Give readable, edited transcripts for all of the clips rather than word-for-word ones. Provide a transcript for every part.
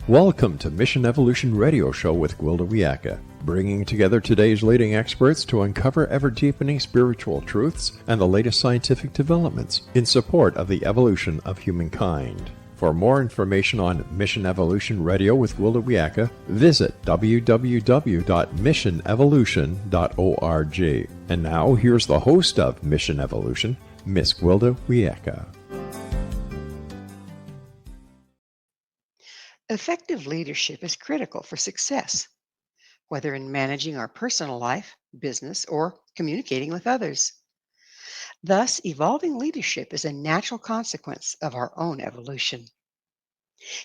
Welcome to Mission Evolution Radio Show with Gwilda Wiyaka, bringing together today's leading experts to uncover ever-deepening spiritual truths and the latest scientific developments in support of the evolution of humankind. For more information on Mission Evolution Radio with Gwilda Wiyaka, visit www.missionevolution.org. And now, here's the host of Mission Evolution, Miss Gwilda Wiyaka. Effective leadership is critical for success, whether in managing our personal life, business, or communicating with others. Thus, evolving leadership is a natural consequence of our own evolution.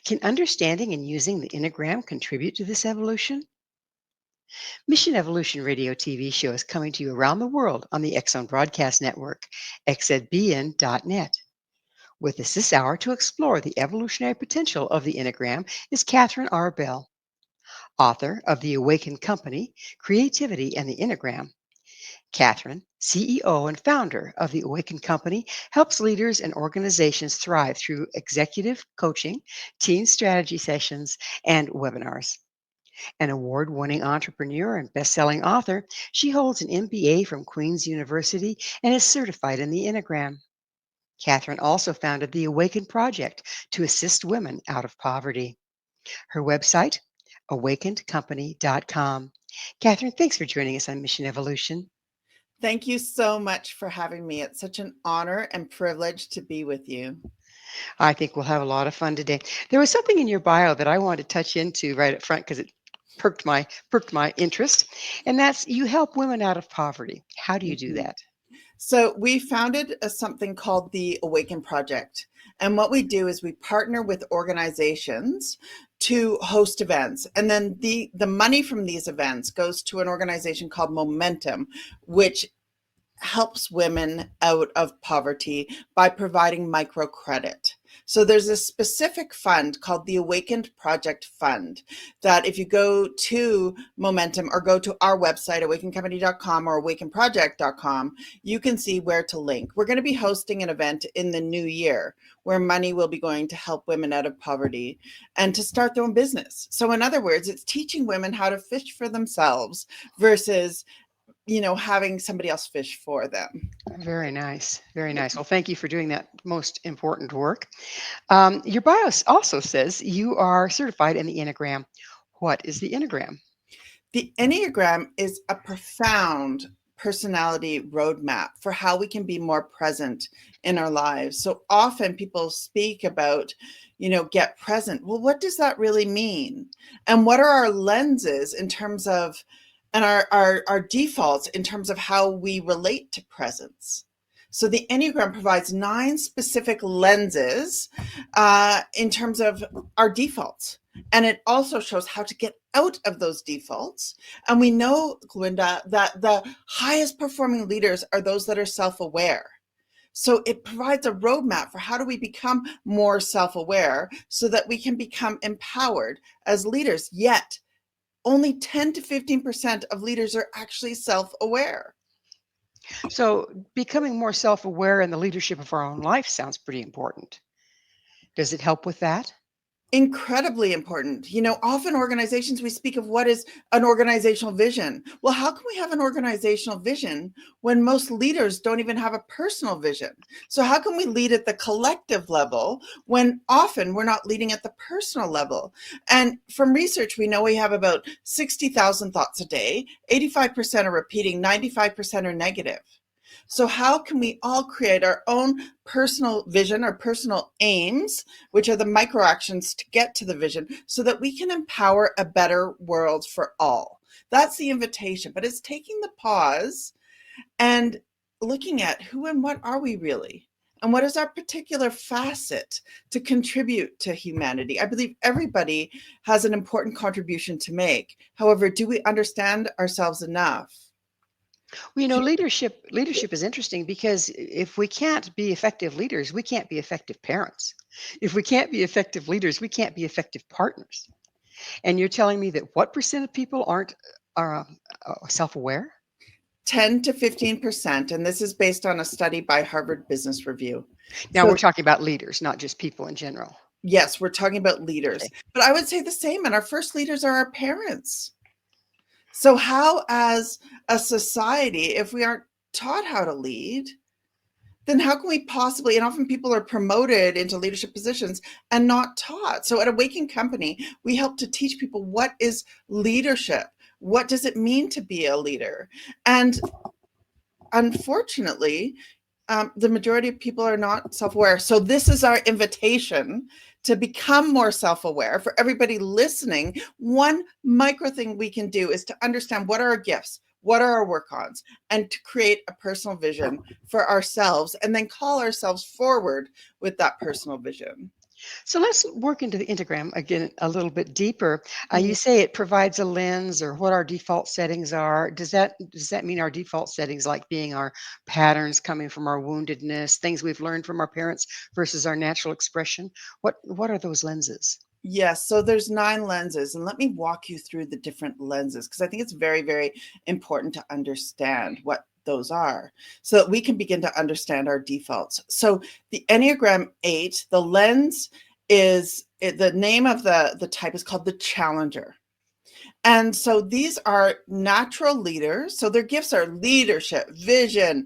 Can understanding and using the Enneagram contribute to this evolution? Mission Evolution Radio TV show is coming to you around the world on the X Zone Broadcast Network, xzbn.net. With us this hour to explore the evolutionary potential of the Enneagram is Catherine R. Bell, author of The Awakened Company, Creativity and the Enneagram. Catherine, CEO and founder of The Awakened Company, helps leaders and organizations thrive through executive coaching, team strategy sessions, and webinars. An award-winning entrepreneur and best-selling author, she holds an MBA from Queen's University and is certified in the Enneagram. Catherine also founded the Awakened Project to assist women out of poverty. Her website, awakenedcompany.com. Catherine, thanks for joining us on Mission Evolution. Thank you so much for having me. It's such an honor and privilege to be with you. I think we'll have a lot of fun today. There was something in your bio that I wanted to touch into right up front because it perked my interest, and that's you help women out of poverty. How do you do that? So we founded something called the Awaken Project. And what we do is we partner with organizations to host events. And then the money from these events goes to an organization called Momentum, which helps women out of poverty by providing microcredit. So there's a specific fund called the Awakened Project Fund that if you go to Momentum or go to our website, awakenedcompany.com or awakenedproject.com, you can see where to link. We're going to be hosting an event in the new year where money will be going to help women out of poverty and to start their own business. So in other words, it's teaching women how to fish for themselves versus having somebody else fish for them. Very nice. Very nice. Well, thank you for doing that most important work. Your bio also says you are certified in the Enneagram. What is the Enneagram? The Enneagram is a profound personality roadmap for how we can be more present in our lives. So often people speak about, get present. Well, what does that really mean? And what are our lenses in terms of and our defaults in terms of how we relate to presence? So the Enneagram provides 9 specific lenses in terms of our defaults. And it also shows how to get out of those defaults. And we know, Gwilda, that the highest performing leaders are those that are self-aware. So it provides a roadmap for how do we become more self-aware so that we can become empowered as leaders, yet only 10 to 15% of leaders are actually self-aware. So becoming more self-aware in the leadership of our own life sounds pretty important. Does it help with that? Incredibly important. Often organizations, we speak of what is an organizational vision. Well, how can we have an organizational vision when most leaders don't even have a personal vision? So how can we lead at the collective level when often we're not leading at the personal level? And from research, we know we have about 60,000 thoughts a day. 85% are repeating, 95% are negative. So how can we all create our own personal vision or personal aims, which are the micro actions to get to the vision, so that we can empower a better world for all? That's the invitation, but it's taking the pause and looking at who and what are we really? And what is our particular facet to contribute to humanity? I believe everybody has an important contribution to make. However, do we understand ourselves enough? Well, leadership is interesting because if we can't be effective leaders, we can't be effective parents. If we can't be effective leaders, we can't be effective partners. And you're telling me that what percent of people are self-aware? 10 to 15%, and this is based on a study by Harvard Business Review. Now we're talking about leaders, not just people in general. Yes, we're talking about leaders. Okay. But I would say the same. And our first leaders are our parents. So how, as a society, if we aren't taught how to lead, then how can we possibly, and often people are promoted into leadership positions and not taught. So at Awaken Company, we help to teach people what is leadership? What does it mean to be a leader? And unfortunately, the majority of people are not self-aware. So this is our invitation to become more self-aware. For everybody listening, one micro thing we can do is to understand what are our gifts, what are our work-ons, and to create a personal vision for ourselves, and then call ourselves forward with that personal vision. So let's work into the Enneagram again a little bit deeper. Mhm. You say it provides a lens or what our default settings are. Does that mean our default settings, like being our patterns coming from our woundedness, things we've learned from our parents versus our natural expression? What are those lenses? Yes, so there's 9 lenses, and let me walk you through the different lenses because I think it's very, very important to understand what those are so that we can begin to understand our defaults. So the Enneagram 8, the lens the name of the type is called the Challenger. And so these are natural leaders. So their gifts are leadership, vision,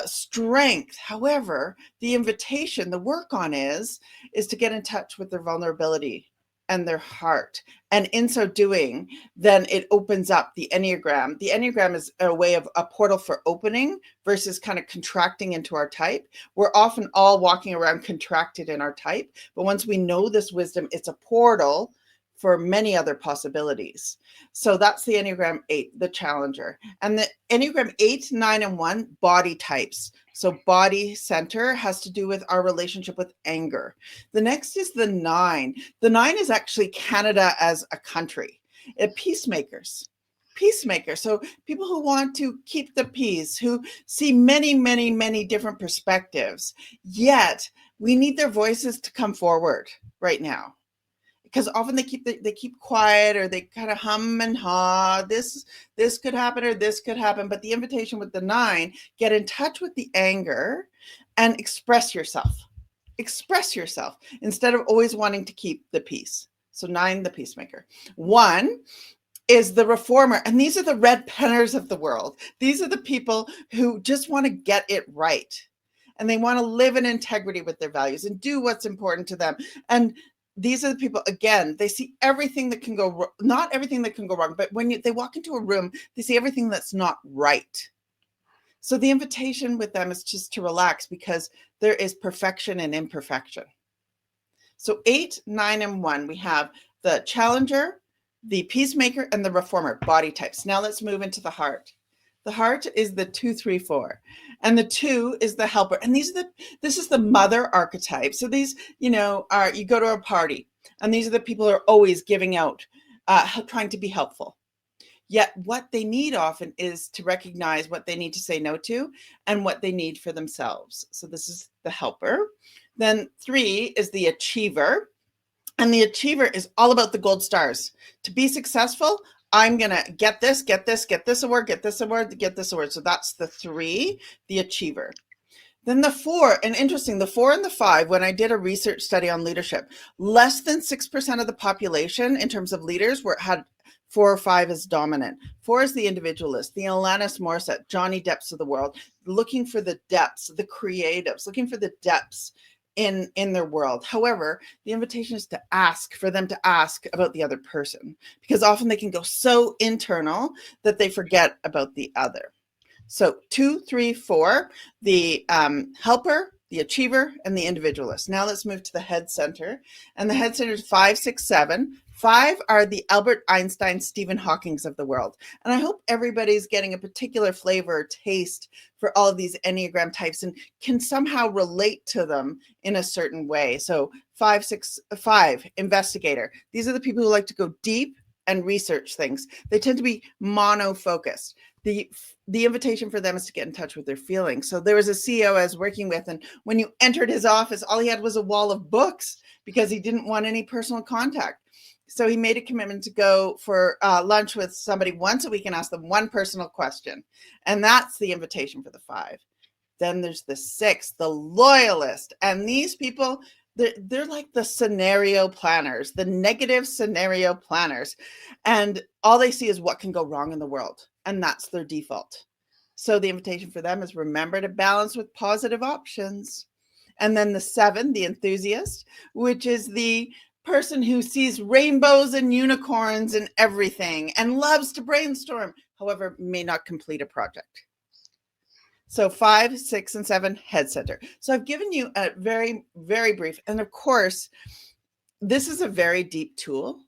strength. However, the invitation, the work on is to get in touch with their vulnerability and their heart. And in so doing, then it opens up the Enneagram. The Enneagram is a way of a portal for opening versus kind of contracting into our type. We're often all walking around contracted in our type. But once we know this wisdom, it's a portal for many other possibilities. So that's the Enneagram 8, the Challenger. And the Enneagram 8, 9, and 1, body types. So body center has to do with our relationship with anger. The next is the 9. The 9 is actually Canada as a country. Peacemakers. Peacemakers. So people who want to keep the peace, who see many, many, many different perspectives. Yet we need their voices to come forward right now, because often they keep quiet, or they kind of hum and haw. This could happen, or this could happen. But the invitation with the 9, get in touch with the anger and express yourself. Express yourself instead of always wanting to keep the peace. So 9, the peacemaker. 1 is the reformer. And these are the red penners of the world. These are the people who just want to get it right. And they want to live in integrity with their values and do what's important to them. And these are the people, again, they see everything that can go wrong, not everything that can go wrong, but when they walk into a room, they see everything that's not right. So the invitation with them is just to relax, because there is perfection and imperfection. So 8, 9, and 1, we have the Challenger, the Peacemaker, and the Reformer, body types. Now let's move into the heart. The heart is the 2, 3, 4, and the 2 is the helper. And this is the mother archetype. So these, you go to a party, and these are the people who are always giving out, trying to be helpful. Yet what they need often is to recognize what they need to say no to and what they need for themselves. So this is the helper. Then 3 is the achiever. And the achiever is all about the gold stars. To be successful, I'm going to get this award, get this award, get this award. So that's the 3, the achiever. Then the 4, and interesting, the 4 and the 5, when I did a research study on leadership, less than 6% of the population in terms of leaders had 4 or 5 as dominant. 4 is the individualist, the Alanis Morissette, Johnny Depps of the world, looking for the depths, the creatives, looking for the depths in their world. However, the invitation is for them to ask about the other person, because often they can go so internal that they forget about the other. So 2, 3, 4, the helper, the achiever, and the individualist. Now let's move to the head center. And the head center is 5, 6, 7. 5 are the Albert Einstein, Stephen Hawkings of the world. And I hope everybody's getting a particular flavor or taste for all of these Enneagram types and can somehow relate to them in a certain way. So 5, 6, 5, investigator. These are the people who like to go deep and research things. They tend to be mono-focused. The invitation for them is to get in touch with their feelings. So there was a CEO I was working with, and when you entered his office, all he had was a wall of books because he didn't want any personal contact. So he made a commitment to go for lunch with somebody once a week and ask them one personal question. And that's the invitation for the 5. Then there's the 6, the loyalist. And these people they're like the scenario planners, the negative scenario planners. And all they see is what can go wrong in the world. And that's their default. So the invitation for them is remember to balance with positive options. And then the 7, the enthusiast, which is the person who sees rainbows and unicorns and everything and loves to brainstorm, however, may not complete a project. So 5, 6, and 7, head center. So I've given you a very, very brief. And of course, this is a very deep tool.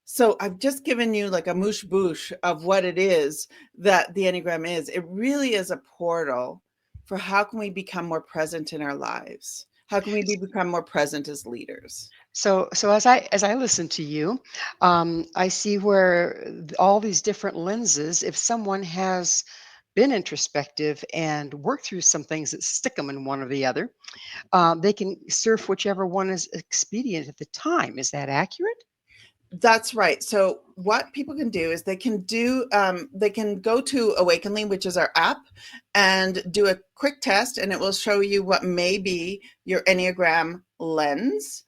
So I've just given you like a moosh boosh of what it is that the Enneagram is. It really is a portal for how can we become more present in our lives? How can we become more present as leaders? So as I listen to you, I see where all these different lenses. If someone has been introspective and worked through some things that stick them in one or the other, they can surf whichever one is expedient at the time. Is that accurate? That's right. So what people can do is they can go to Awakenly, which is our app, and do a quick test, and it will show you what may be your Enneagram lens.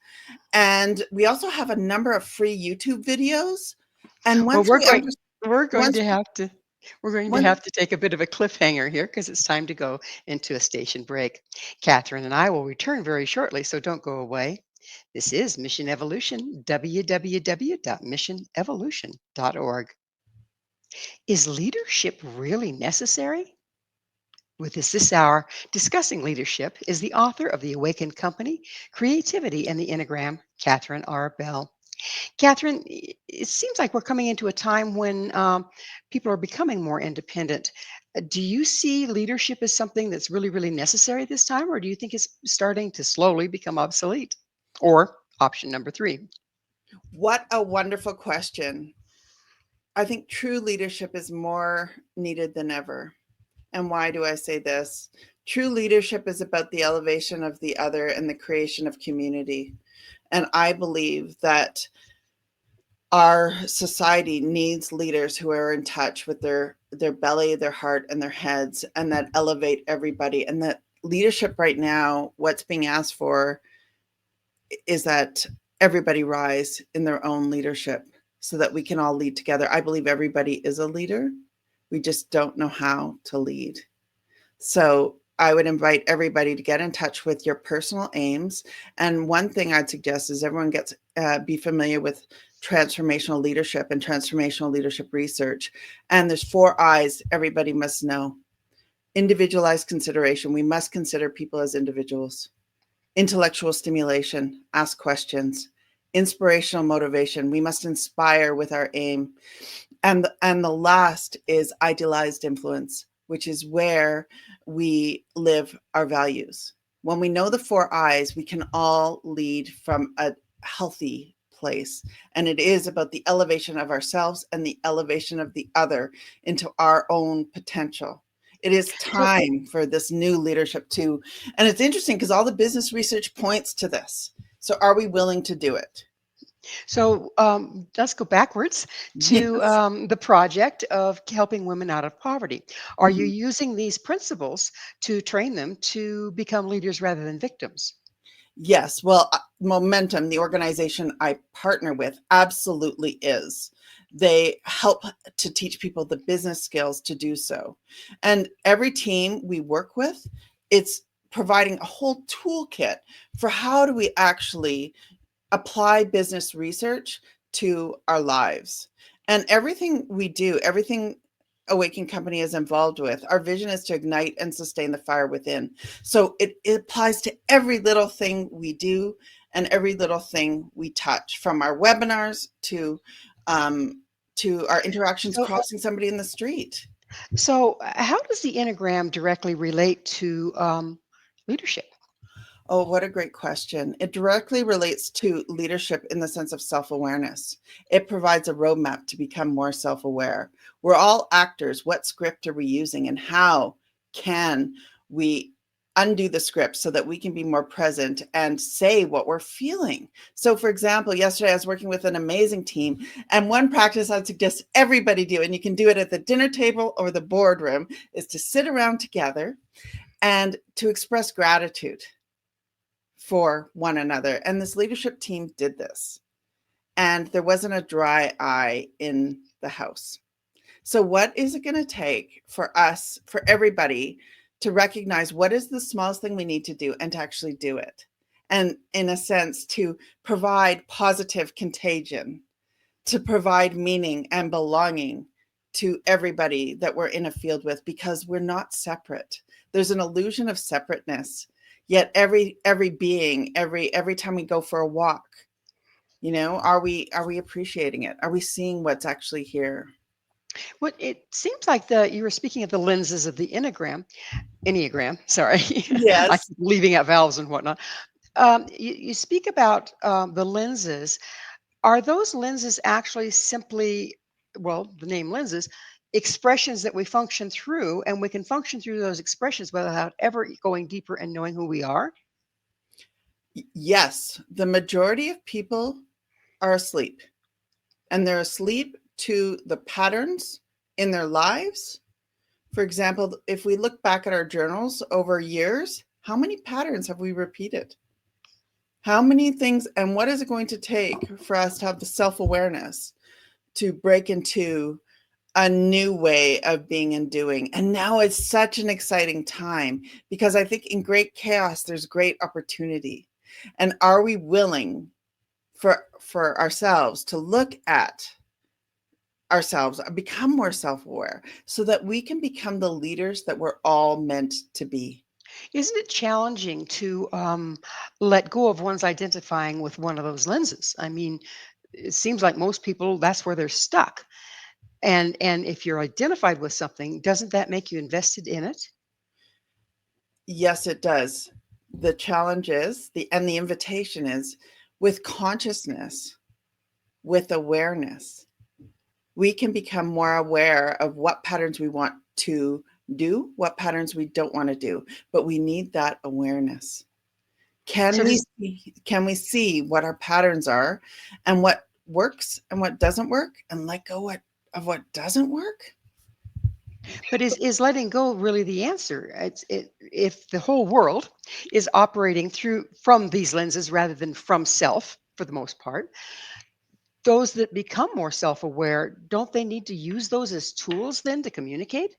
And we also have a number of free YouTube videos. And Well, once we're we going once to have to take a bit of a cliffhanger here because it's time to go into a station break. Catherine and I will return very shortly, so don't go away. This is Mission Evolution, www.missionevolution.org. Is leadership really necessary? With us this hour, discussing leadership, is the author of The Awakened Company, Creativity and the Enneagram, Catherine R. Bell. Catherine, it seems like we're coming into a time when people are becoming more independent. Do you see leadership as something that's really, really necessary this time, or do you think it's starting to slowly become obsolete? Or option number 3. What a wonderful question. I think true leadership is more needed than ever. And why do I say this? True leadership is about the elevation of the other and the creation of community. And I believe that our society needs leaders who are in touch with their belly, their heart, and their heads, and that elevate everybody. And that leadership right now, what's being asked for is that everybody rise in their own leadership so that we can all lead together. I believe everybody is a leader. We just don't know how to lead. So I would invite everybody to get in touch with your personal aims. And one thing I'd suggest is everyone be familiar with transformational leadership and transformational leadership research. And there's 4 I's everybody must know. Individualized consideration. We must consider people as individuals. Intellectual stimulation. Ask questions. Inspirational motivation. We must inspire with our aim. And the last is idealized influence, which is where we live our values. When we know the 4 I's, we can all lead from a healthy place. And it is about the elevation of ourselves and the elevation of the other into our own potential. It is time for this new leadership too. And it's interesting because all the business research points to this. So are we willing to do it? So let's go backwards to the project of helping women out of poverty. Are you using these principles to train them to become leaders rather than victims? Yes. Well, Momentum, the organization I partner with, absolutely is. They help to teach people the business skills to do so. And every team we work with, it's providing a whole toolkit for how do we actually apply business research to our lives. And everything we do, everything Awakened Company is involved with, our vision is to ignite and sustain the fire within. So it applies to every little thing we do and every little thing we touch, from our webinars to our interactions crossing somebody in the street. So how does the Enneagram directly relate to leadership? Oh, what a great question. It directly relates to leadership in the sense of self-awareness. It provides a roadmap to become more self-aware. We're all actors. What script are we using, and how can we undo the script so that we can be more present and say what we're feeling? So for example, yesterday I was working with an amazing team, and one practice I'd suggest everybody do, and you can do it at the dinner table or the boardroom, is to sit around together and to express gratitude for one another. And this leadership team did this. And there wasn't a dry eye in the house. So what is it going to take for us, for everybody, to recognize what is the smallest thing we need to do and to actually do it? And in a sense, to provide positive contagion, to provide meaning and belonging to everybody that we're in a field with, because we're not separate. There's an illusion of separateness. Yet every being, every time we go for a walk, are we appreciating it? Are we seeing what's actually here? Well, it seems like you were speaking of the lenses of the Enneagram. Sorry, I Yes. keep leaving out vowels and whatnot. You speak about the lenses. Are those lenses actually simply, well, the name lenses, expressions that we function through, and we can function through those expressions without ever going deeper and knowing who we are? Yes, the majority of people are asleep, and they're asleep to the patterns in their lives. For example, if we look back at our journals over years, how many patterns have we repeated? How many things, and what is it going to take for us to have the self-awareness to break into a new way of being and doing? And now it's such an exciting time, because I think in great chaos, there's great opportunity. And are we willing for ourselves to look at ourselves, become more self-aware, so that we can become the leaders that we're all meant to be? Isn't it challenging to let go of one's identifying with one of those lenses? I mean, it seems like most people, that's where they're stuck. And if you're identified with something, doesn't that make you invested in it? Yes, it does. The challenge is, the invitation is, with consciousness, with awareness, we can become more aware of what patterns we want to do, what patterns we don't want to do. But we need that awareness. Can So we see what our patterns are, and what works and what doesn't work, and let go of what doesn't work? But is letting go really the answer? If the whole world is operating from these lenses rather than from self for the most part, those that become more self-aware, don't they need to use those as tools then to communicate?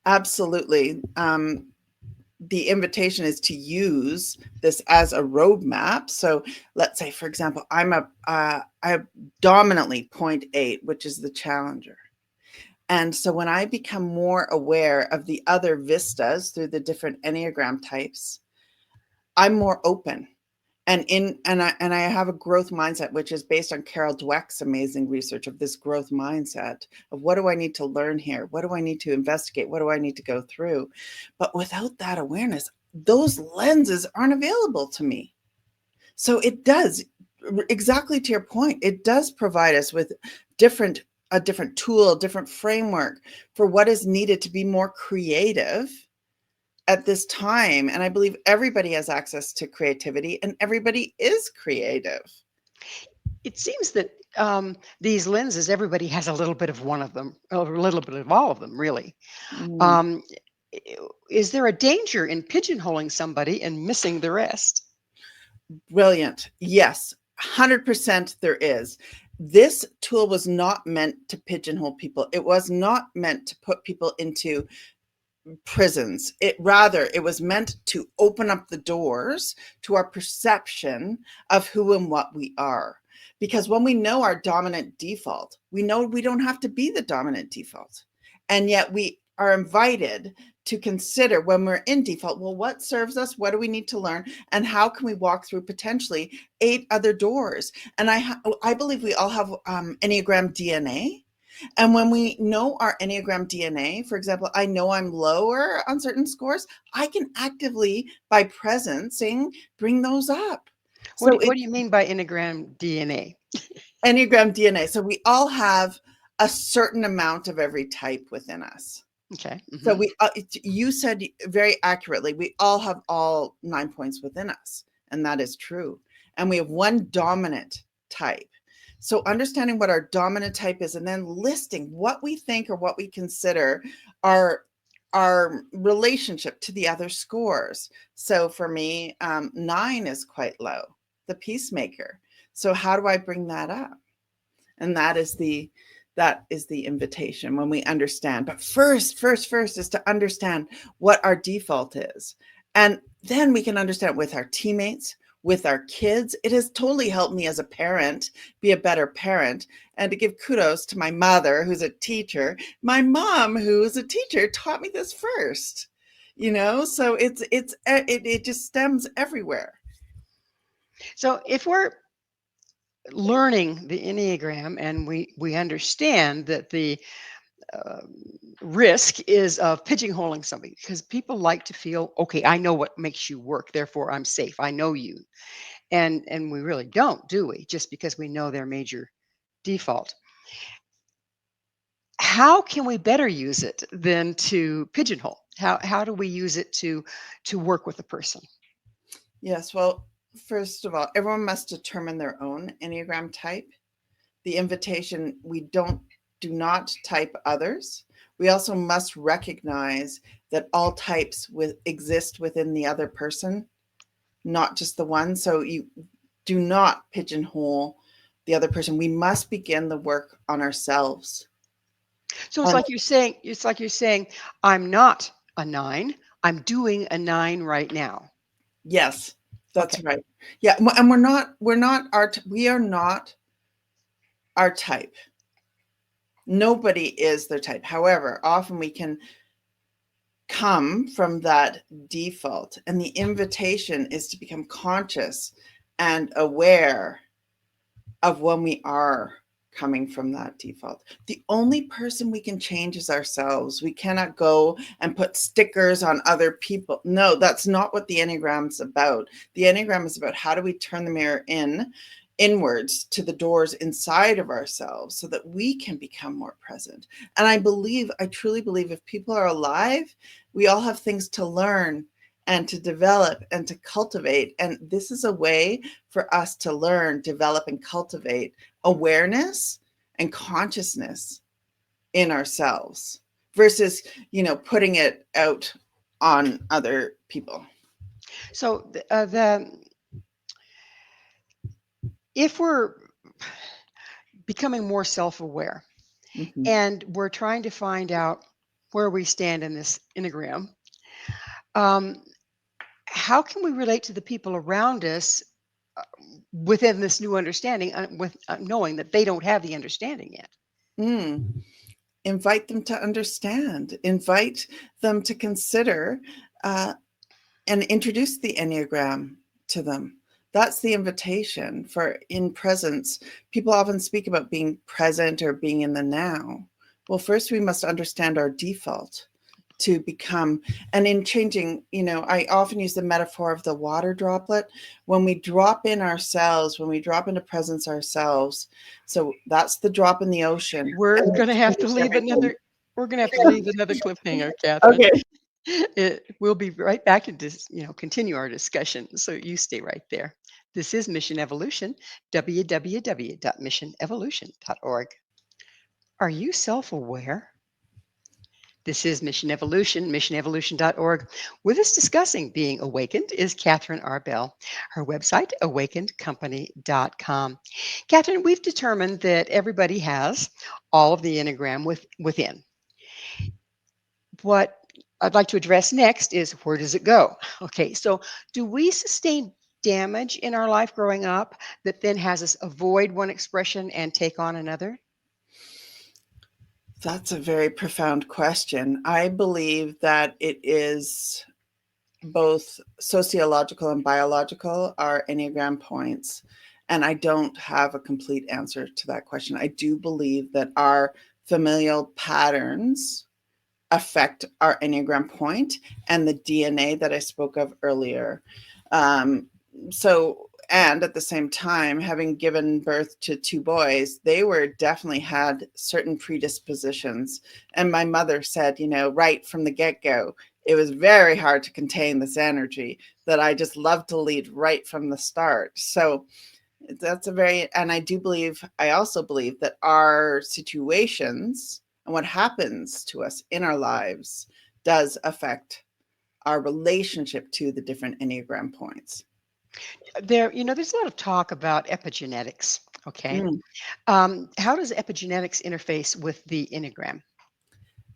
Absolutely. The invitation is to use this as a roadmap. So let's say, for example, I dominantly 0.8, which is the challenger. And so when I become more aware of the other vistas through the different Enneagram types, I'm more open. And I have a growth mindset, which is based on Carol Dweck's amazing research of this growth mindset of, what do I need to learn here? What do I need to investigate? What do I need to go through? But without that awareness, those lenses aren't available to me. So it does, exactly to your point, it does provide us with a different tool, different framework for what is needed to be more creative at this time. And I believe everybody has access to creativity, and everybody is creative. It seems that these lenses, everybody has a little bit of one of them, or a little bit of all of them, really. Mm, Um, is there a danger in pigeonholing somebody and missing the rest? brilliant. Yes, 100% there is. This tool was not meant to pigeonhole people. It was not meant to put people into prisons. It was meant to open up the doors to our perception of who and what we are. Because when we know our dominant default, we know we don't have to be the dominant default. And yet we are invited to consider, when we're in default, well, what serves us? What do we need to learn? And how can we walk through potentially 8 other doors? And I believe we all have Enneagram DNA. And when we know our Enneagram DNA, for example, I know I'm lower on certain scores, I can actively, by presencing, bring those up. So What do you mean by Enneagram DNA? Enneagram DNA. So we all have a certain amount of every type within us. Okay. So you said very accurately, we all have all 9 points within us, and that is true. And we have one dominant type. So understanding what our dominant type is, and then listing what we think or what we consider are our relationship to the other scores. So for me, 9 is quite low, the peacemaker. So how do I bring that up? And that is the invitation when we understand. But first is to understand what our default is. And then we can understand with our teammates, with our kids. It has totally helped me as a parent be a better parent. And to give kudos to my mother, who's a teacher, my mom, who is a teacher, taught me this first. So it just stems everywhere. So if we're learning the Enneagram and we understand that the risk is of pigeonholing somebody, because people like to feel, okay, I know what makes you work, therefore I'm safe. I know you. And we really don't, do we? Just because we know their major default. How can we better use it than to pigeonhole? How do we use it to work with a person? Yes, well, first of all, everyone must determine their own Enneagram type. The invitation, we do not type others. We also must recognize that all types exist within the other person, not just the one. So you do not pigeonhole the other person. We must begin the work on ourselves. So it's like you're saying, I'm not a 9. I'm doing a 9 right now. Yes, that's right. Yeah, and we are not our type. Nobody is their type. However, often we can come from that default, and the invitation is to become conscious and aware of when we are coming from that default. The only person we can change is ourselves. We cannot go and put stickers on other people. No, that's not what the Enneagram's about. The Enneagram is about how do we turn the mirror inwards to the doors inside of ourselves so that we can become more present. And I truly believe if people are alive, we all have things to learn and to develop and to cultivate. And this is a way for us to learn, develop, and cultivate awareness and consciousness in ourselves versus, putting it out on other people. So if we're becoming more self-aware, Mm-hmm. and we're trying to find out where we stand in this Enneagram, how can we relate to the people around us within this new understanding, with knowing that they don't have the understanding yet? Invite them to understand. Invite them to consider and introduce the Enneagram to them. That's the invitation for in presence. People often speak about being present or being in the now. Well, first we must understand our default to become, and in changing, I often use the metaphor of the water droplet. When we drop in ourselves, when we drop into presence ourselves, so that's the drop in the ocean. We're going to have to leave another cliffhanger, Catherine. Okay. We'll be right back and continue our discussion. So you stay right there. This is Mission Evolution, www.missionevolution.org. Are you self-aware? This is Mission Evolution, missionevolution.org. With us discussing being awakened is Catherine Arbell. Her website, awakenedcompany.com. Catherine, we've determined that everybody has all of the Enneagram within. What I'd like to address next is, where does it go? Okay, so do we sustain damage in our life growing up that then has us avoid one expression and take on another? That's a very profound question. I believe that it is both sociological and biological are Enneagram points. And I don't have a complete answer to that question. I do believe that our familial patterns affect our Enneagram point and the DNA that I spoke of earlier. And at the same time, having given birth to 2 boys, they definitely had certain predispositions. And my mother said, right from the get-go, it was very hard to contain this energy that I just love to lead right from the start. So that's and I also believe that our situations and what happens to us in our lives does affect our relationship to the different Enneagram points. There's a lot of talk about epigenetics. Okay. Mm. How does epigenetics interface with the Enneagram?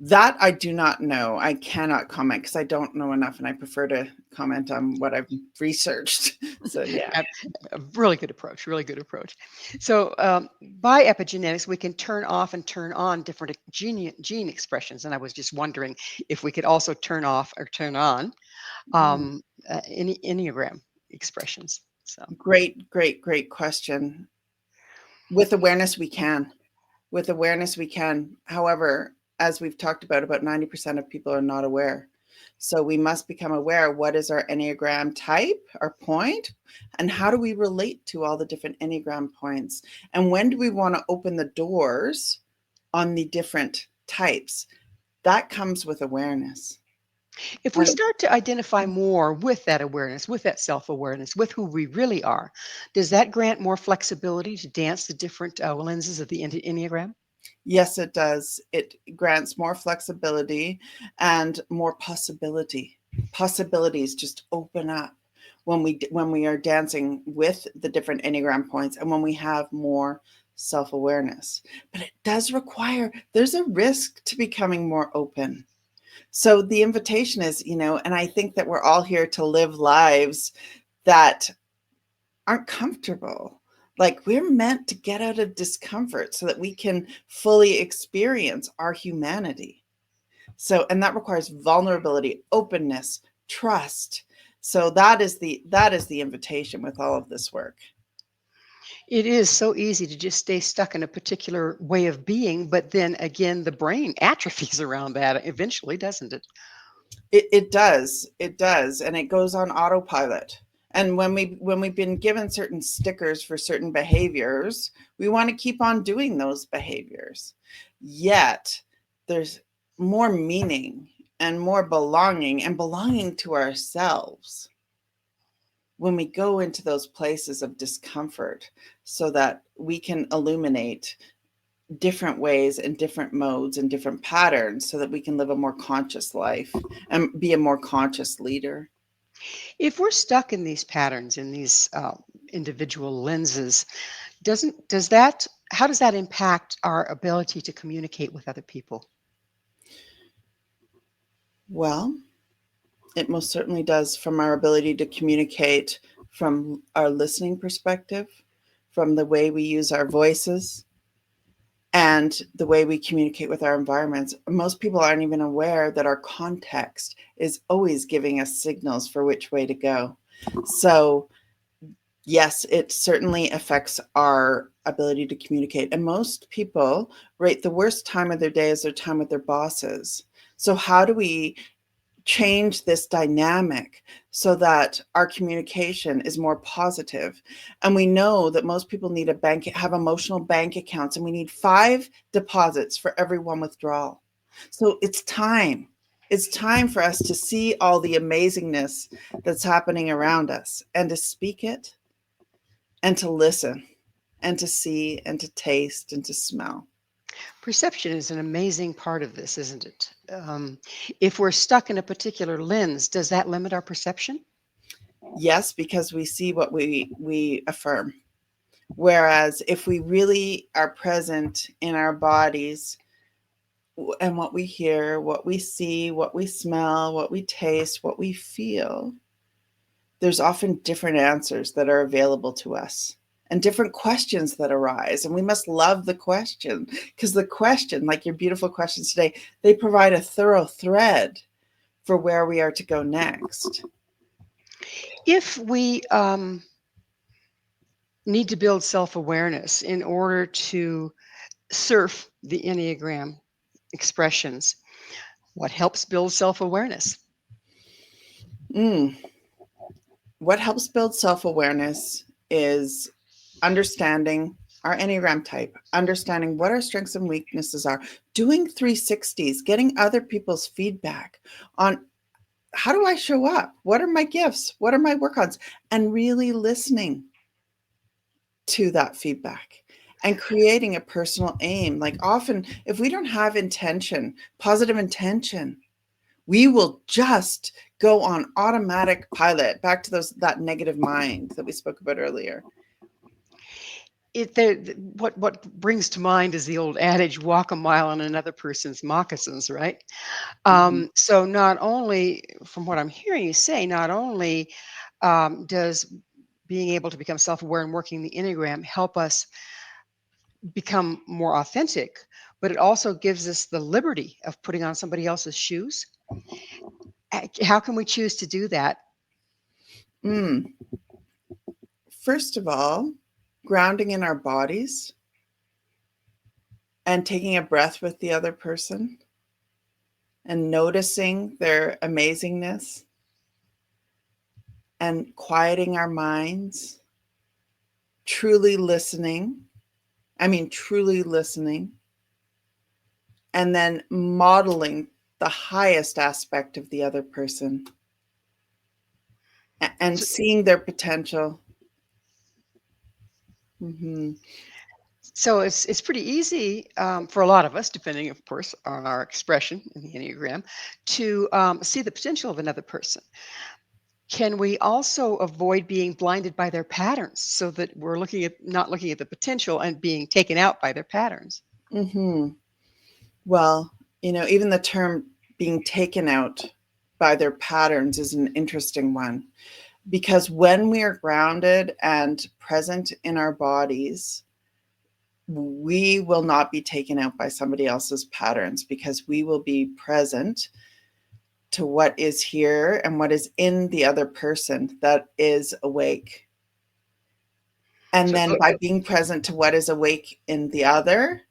That I do not know. I cannot comment because I don't know enough, and I prefer to comment on what I've researched. So yeah. A really good approach, really good approach. So by epigenetics, we can turn off and turn on different gene expressions. And I was just wondering if we could also turn off or turn on any Enneagram expressions. So Great question. With awareness, we can. With awareness, we can. However, as we've talked about 90% of people are not aware. So we must become aware. What is our Enneagram type, our point, and how do we relate to all the different Enneagram points? And when do we want to open the doors on the different types? That comes with awareness. if we start to identify more with that awareness, with that self-awareness, with who we really are, does that grant more flexibility to dance the different lenses of the Enneagram? Yes, it does. It grants more flexibility and more possibility. Possibilities just open up when we are dancing with the different Enneagram points and when we have more self-awareness. But it does require, there's a risk to becoming more open. So the invitation is, and I think that we're all here to live lives that aren't comfortable. Like we're meant to get out of discomfort so that we can fully experience our humanity. So, and that requires vulnerability, openness, trust. So that is the invitation with all of this work. It is so easy to just stay stuck in a particular way of being, but then again, the brain atrophies around that eventually, doesn't it? It does. It does. And it goes on autopilot. And when we've been given certain stickers for certain behaviors, we want to keep on doing those behaviors. Yet there's more meaning and more belonging and belonging to ourselves when we go into those places of discomfort so that we can illuminate different ways and different modes and different patterns so that we can live a more conscious life and be a more conscious leader. If we're stuck in these patterns, in these individual lenses, how does that impact our ability to communicate with other people? Well, it most certainly does, from our ability to communicate, from our listening perspective, from the way we use our voices, and the way we communicate with our environments. Most people aren't even aware that our context is always giving us signals for which way to go. So yes, it certainly affects our ability to communicate. And most people rate the worst time of their day as their time with their bosses. So how do we change this dynamic so that our communication is more positive? And we know that most people need have emotional bank accounts, and we need 5 deposits for every 1 withdrawal. So it's time. It's time for us to see all the amazingness that's happening around us and to speak it and to listen and to see and to taste and to smell. Perception is an amazing part of this, isn't it? If we're stuck in a particular lens, does that limit our perception? Yes, because we see what we affirm. Whereas if we really are present in our bodies and what we hear, what we see, what we smell, what we taste, what we feel, there's often different answers that are available to us and different questions that arise. And we must love the question, because the question, like your beautiful questions today, they provide a thorough thread for where we are to go next. If we need to build self-awareness in order to surf the Enneagram expressions, what helps build self-awareness? What helps build self-awareness is understanding our Enneagram type, understanding what our strengths and weaknesses are, doing 360s, getting other people's feedback on how do I show up? What are my gifts? What are my work-ons? And really listening to that feedback and creating a personal aim. Like often, if we don't have intention, positive intention, We will just go on automatic pilot, back to that negative mind that we spoke about earlier. What brings to mind is the old adage, walk a mile in another person's moccasins, right? So not only, from what I'm hearing you say, not only does being able to become self-aware and working the Enneagram help us become more authentic, but it also gives us the liberty of putting on somebody else's shoes. How can we choose to do that? First of all, grounding in our bodies and taking a breath with the other person and noticing their amazingness and quieting our minds, truly listening, and then modeling the highest aspect of the other person and seeing their potential. So it's pretty easy for a lot of us, depending, of course, on our expression in the Enneagram, to see the potential of another person. Can we also avoid being blinded by their patterns so that we're not looking at the potential and being taken out by their patterns? Well, even the term being taken out by their patterns is an interesting one, because when we are grounded and present in our bodies, we will not be taken out by somebody else's patterns, because we will be present to what is here and what is in the other person that is awake. And then by being present to what is awake in the other,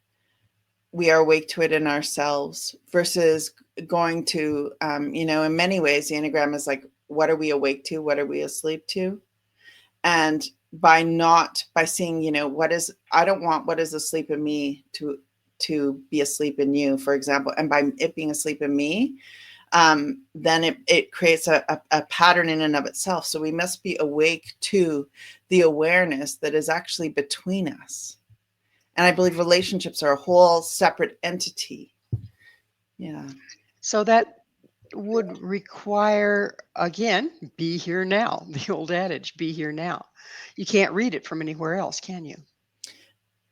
we are awake to it in ourselves, versus going to, in many ways, the Enneagram is like, what are we awake to? What are we asleep to? And by seeing, I don't want what is asleep in me to be asleep in you, for example. And by it being asleep in me, then it creates a pattern in and of itself. So we must be awake to the awareness that is actually between us. And I believe relationships are a whole separate entity. Yeah. So that would require, again, be here now. The old adage, be here now. You can't read it from anywhere else, can you?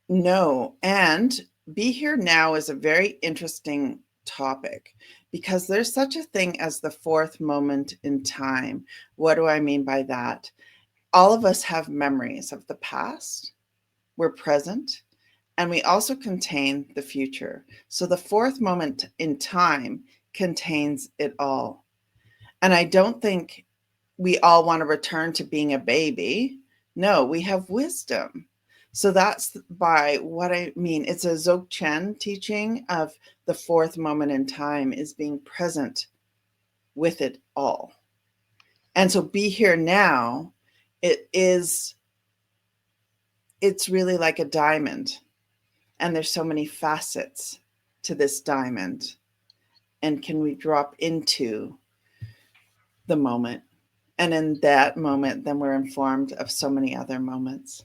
No. And be here now is a very interesting topic, because there's such a thing as the fourth moment in time. What do I mean by that? All of us have memories of the past. We're present. And we also contain the future. So the fourth moment in time contains it all. And I don't think we all want to return to being a baby. No, we have wisdom. So that's by what I mean. It's a Dzogchen teaching of the fourth moment in time is being present with it all. And so be here now, it's really like a diamond. And there's so many facets to this diamond. And can we drop into the moment? And in that moment, then we're informed of so many other moments.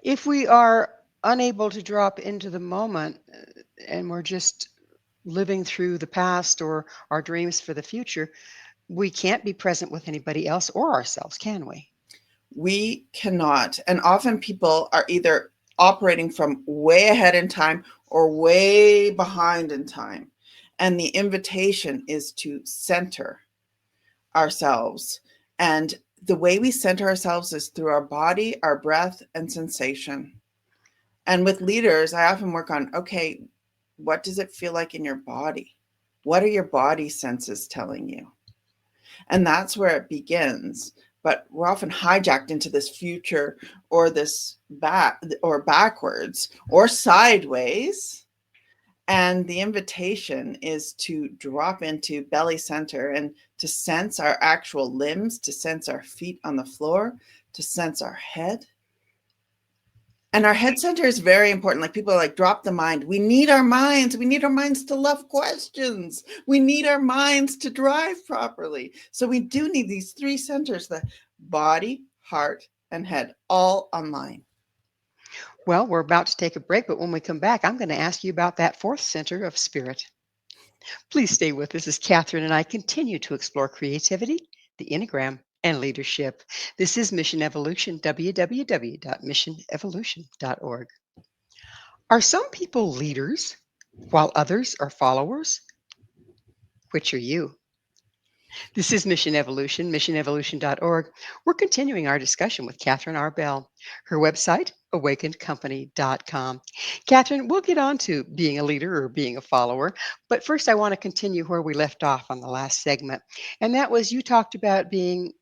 If we are unable to drop into the moment and we're just living through the past or our dreams for the future, we can't be present with anybody else or ourselves, can we? We cannot. And often people are either operating from way ahead in time or way behind in time. And the invitation is to center ourselves. And the way we center ourselves is through our body, our breath, and sensation. And with leaders, I often work on, okay, what does it feel like in your body? What are your body senses telling you? And that's where it begins. But we're often hijacked into this future or this backwards or sideways. And the invitation is to drop into belly center and to sense our actual limbs, to sense our feet on the floor, to sense our head. And our head center is very important. Like people are like, drop the mind. We need our minds. We need our minds to love questions. We need our minds to drive properly. So we do need these three centers, the body, heart, and head, all online. Well, we're about to take a break, but when we come back, I'm going to ask you about that fourth center of spirit. Please stay with us as Catherine and I continue to explore creativity, the Enneagram, and leadership. This is Mission Evolution, www.missionevolution.org. Are some people leaders while others are followers? Which are you? This is Mission Evolution, missionevolution.org. We're continuing our discussion with Catherine R. Bell. Her website, awakenedcompany.com. Catherine, we'll get on to being a leader or being a follower, but first I want to continue where we left off on the last segment. And that was you talked about being,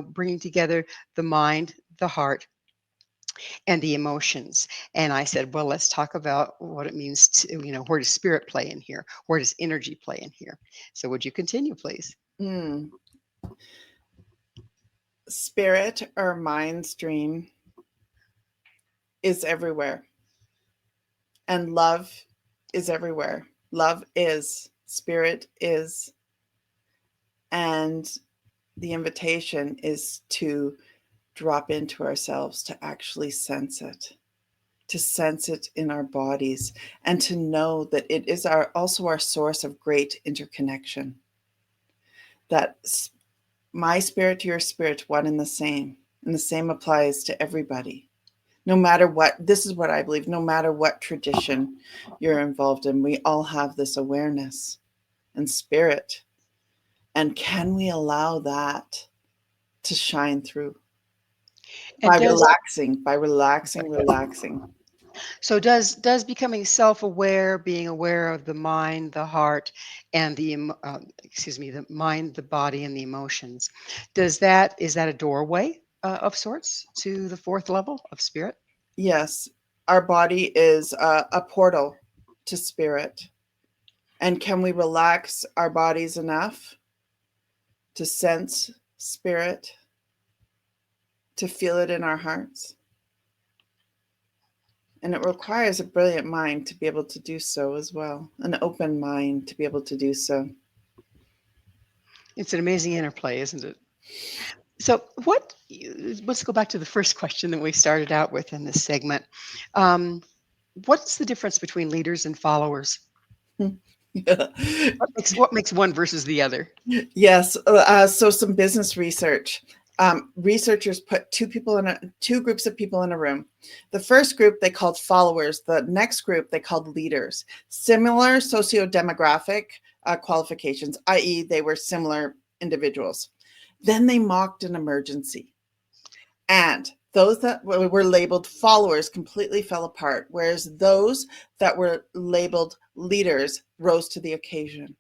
bringing together the mind, the heart, and the emotions. And I said, well, let's talk about what it means to, where does spirit play in here? Where does energy play in here? So would you continue, please? Mm. Spirit or mind stream is everywhere. And love is everywhere. Love is, spirit is. And the invitation is to drop into ourselves, to actually sense it in our bodies, and to know that it is also our source of great interconnection. That my spirit to your spirit, one and the same. And the same applies to everybody. No matter what, this is what I believe, no matter what tradition you're involved in, we all have this awareness and spirit. And can we allow that to shine through? And By relaxing. So does becoming self-aware, being aware of the mind, the heart, and the mind, the body, and the emotions, is that a doorway of sorts to the fourth level of spirit? Yes, our body is a portal to spirit. And can we relax our bodies enough to sense spirit, to feel it in our hearts? And it requires a brilliant mind to be able to do so as well, an open mind to be able to do so. It's an amazing interplay, isn't it? So let's go back to the first question that we started out with in this segment. What's the difference between leaders and followers? What makes one versus the other? Yes. So some business research. Researchers put two groups of people in a room. The first group they called followers. The next group they called leaders. Similar socio-demographic qualifications, i.e., they were similar individuals. Then they mocked an emergency, and those that were labeled followers completely fell apart, whereas those that were labeled leaders rose to the occasion.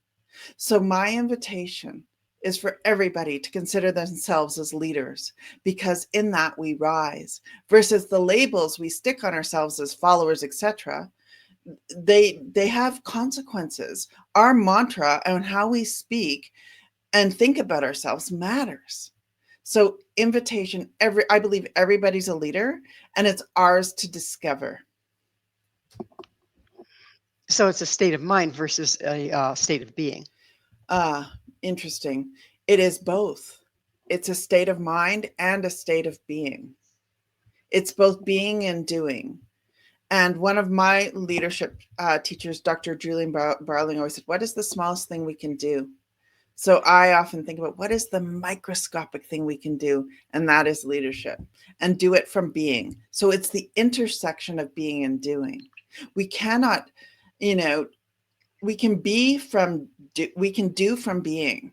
So my invitation is for everybody to consider themselves as leaders, because in that we rise, versus the labels we stick on ourselves as followers, etc. They have consequences. Our mantra and how we speak and think about ourselves matters. So invitation, I believe everybody's a leader, and it's ours to discover. So it's a state of mind versus a state of being. Interesting. It is both. It's a state of mind and a state of being. It's both being and doing. And one of my leadership teachers, Dr. Julian Barling, always said, what is the smallest thing we can do? So I often think about what is the microscopic thing we can do, and that is leadership, and do it from being. So it's the intersection of being and doing. We cannot, we can do from being.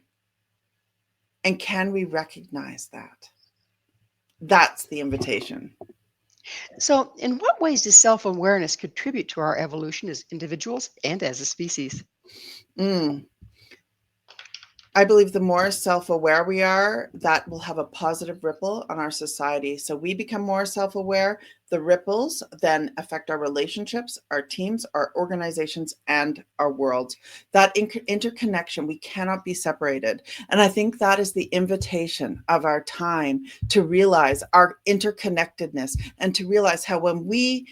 And can we recognize that? That's the invitation. So in what ways does self-awareness contribute to our evolution as individuals and as a species? I believe the more self-aware we are, that will have a positive ripple on our society. So we become more self-aware. The ripples then affect our relationships, our teams, our organizations, and our world. That interconnection, we cannot be separated. And I think that is the invitation of our time, to realize our interconnectedness and to realize how when we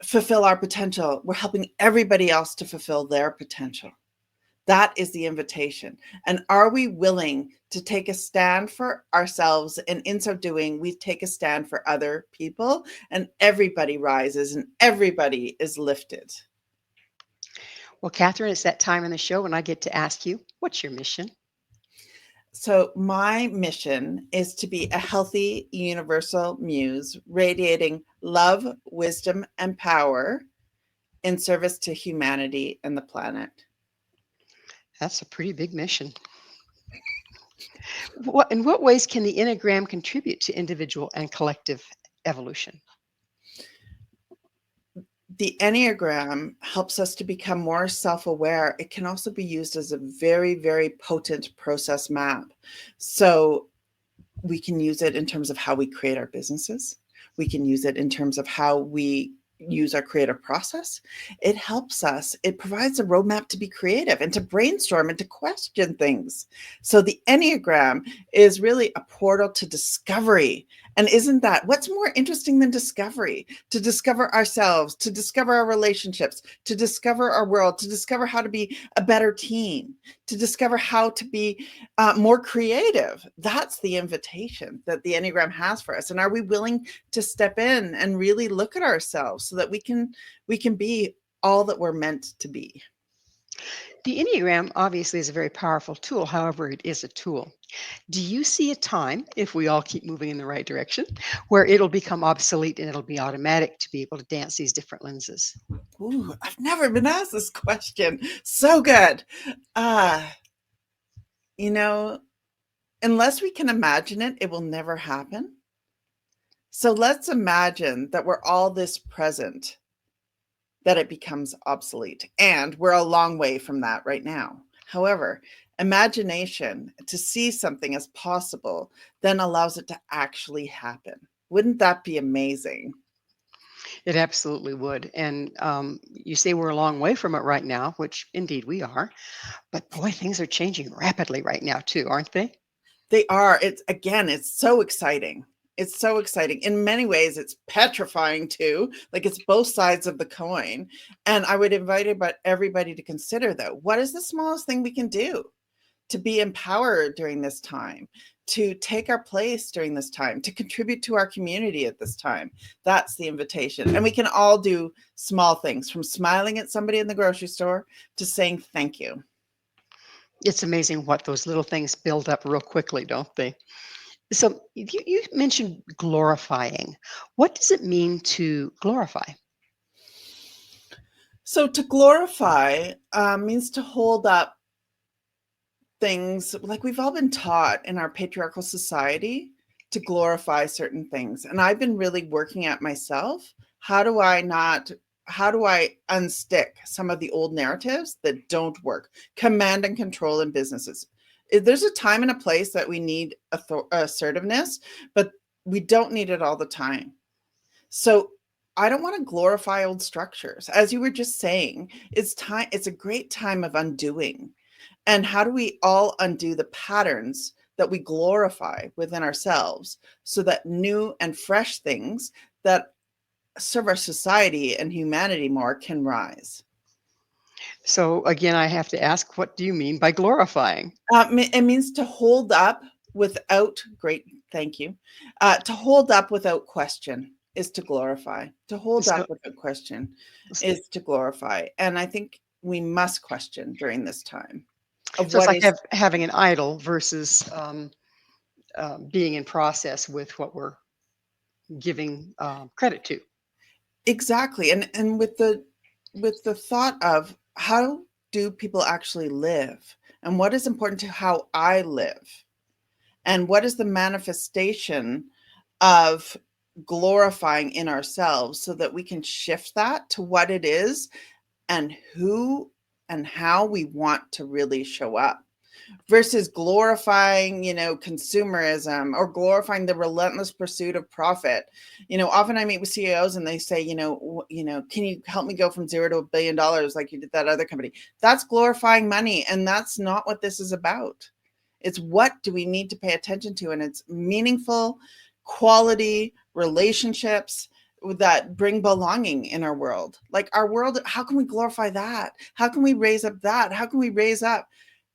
fulfill our potential, we're helping everybody else to fulfill their potential. That is the invitation. And are we willing to take a stand for ourselves? And in so doing, we take a stand for other people, and everybody rises and everybody is lifted. Well, Catherine, it's that time in the show when I get to ask you, what's your mission? So, my mission is to be a healthy, universal muse, radiating love, wisdom, and power in service to humanity and the planet. That's a pretty big mission. In what ways can the Enneagram contribute to individual and collective evolution? The Enneagram helps us to become more self aware. It can also be used as a very, very potent process map. So, we can use it in terms of how we create our businesses. We can use it in terms of how we use our creative process. It helps us, it provides a roadmap to be creative and to brainstorm and to question things. So the Enneagram is really a portal to discovery. And isn't that what's more interesting than discovery? To discover ourselves, to discover our relationships, to discover our world, to discover how to be a better team, to discover how to be more creative. That's the invitation that the Enneagram has for us. And are we willing to step in and really look at ourselves so that we can be all that we're meant to be? The Enneagram obviously is a very powerful tool. However, it is a tool. Do you see a time, if we all keep moving in the right direction, where it'll become obsolete and it'll be automatic to be able to dance these different lenses? Ooh, I've never been asked this question. So good. You know, unless we can imagine it, it will never happen. So let's imagine that we're all this present, that it becomes obsolete. And we're a long way from that right now. However, imagination to see something as possible then allows it to actually happen. Wouldn't that be amazing? It absolutely would. And you say we're a long way from it right now, which indeed we are. But boy, things are changing rapidly right now, too, aren't they? They are. It's so exciting. It's so exciting. In many ways, it's petrifying too. Like it's both sides of the coin. And I would invite everybody to consider though, what is the smallest thing we can do to be empowered during this time, to take our place during this time, to contribute to our community at this time? That's the invitation. And we can all do small things, from smiling at somebody in the grocery store to saying thank you. It's amazing what those little things build up real quickly, don't they? So you mentioned glorifying. What does it mean to glorify? So to glorify means to hold up things like we've all been taught in our patriarchal society to glorify certain things. And I've been really working at myself. How do I unstick some of the old narratives that don't work? Command and control in businesses. There's a time and a place that we need assertiveness, but we don't need it all the time. So I don't want to glorify old structures. As you were just saying, it's a great time of undoing. And how do we all undo the patterns that we glorify within ourselves so that new and fresh things that serve our society and humanity more can rise? So again, I have to ask, what do you mean by glorifying? It means to hold up without thank you. To hold up without question is to glorify. To hold So, up without question is to glorify. And I think we must question during this time of so it's what like is having an idol versus being in process with what we're giving credit to. exactly. And with the thought of how do people actually live and what is important to how I live and what is the manifestation of glorifying in ourselves so that we can shift that to what it is and who and how we want to really show up versus glorifying, consumerism or glorifying the relentless pursuit of profit. Often I meet with CEOs and they say, can you help me go from $0 to $1 billion like you did that other company? That's glorifying money. And that's not what this is about. It's what do we need to pay attention to? And it's meaningful, quality relationships that bring belonging in our world. Like our world, how can we glorify that? How can we raise up that? How can we raise up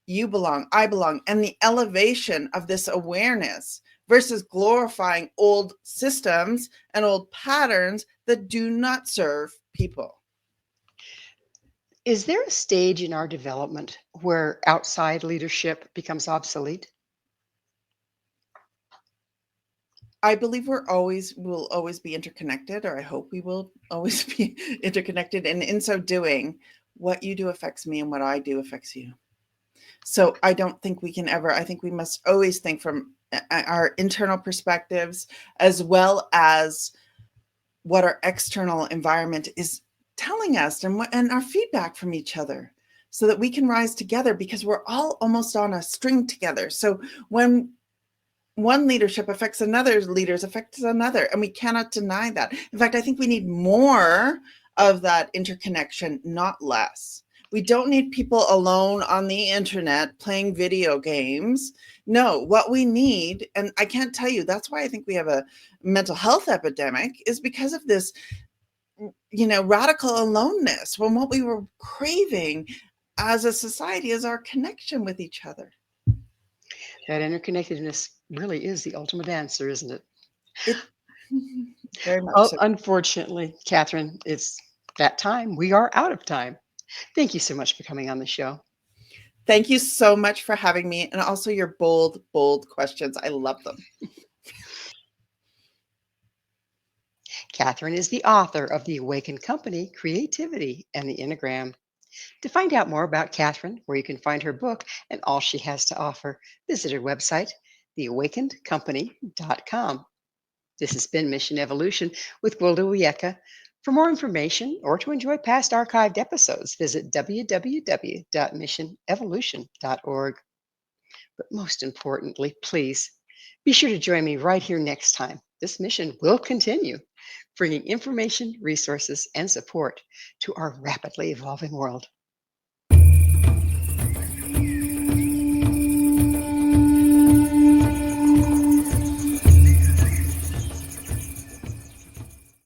you belong, I belong, and the elevation of this awareness versus glorifying old systems and old patterns that do not serve people? Is there a stage in our development where outside leadership becomes obsolete? I believe will always be interconnected, or I hope we will always be interconnected. And in so doing, what you do affects me and what I do affects you. So I don't think we can ever, I think we must always think from our internal perspectives as well as what our external environment is telling us and our feedback from each other so that we can rise together because we're all almost on a string together. So when one leadership affects another, leaders affects another, and we cannot deny that. In fact, I think we need more of that interconnection, not less. We don't need people alone on the internet playing video games. No, what we need, and I can't tell you, that's why I think we have a mental health epidemic, is because of this, radical aloneness, when what we were craving as a society is our connection with each other. That interconnectedness really is the ultimate answer, isn't it? Very much Well, so. unfortunately, Catherine, it's that time. We are out of time. Thank you so much for coming on the show. Thank you so much for having me, and also your bold, bold questions. I love them. Catherine is the author of The Awakened Company, Creativity, and the Enneagram. To find out more about Catherine, where you can find her book and all she has to offer, visit her website, theawakenedcompany.com. This has been Mission Evolution with Gwilda Wiyaka. For more information or to enjoy past archived episodes, visit www.missionevolution.org. But most importantly, please be sure to join me right here next time. This mission will continue, bringing information, resources, and support to our rapidly evolving world.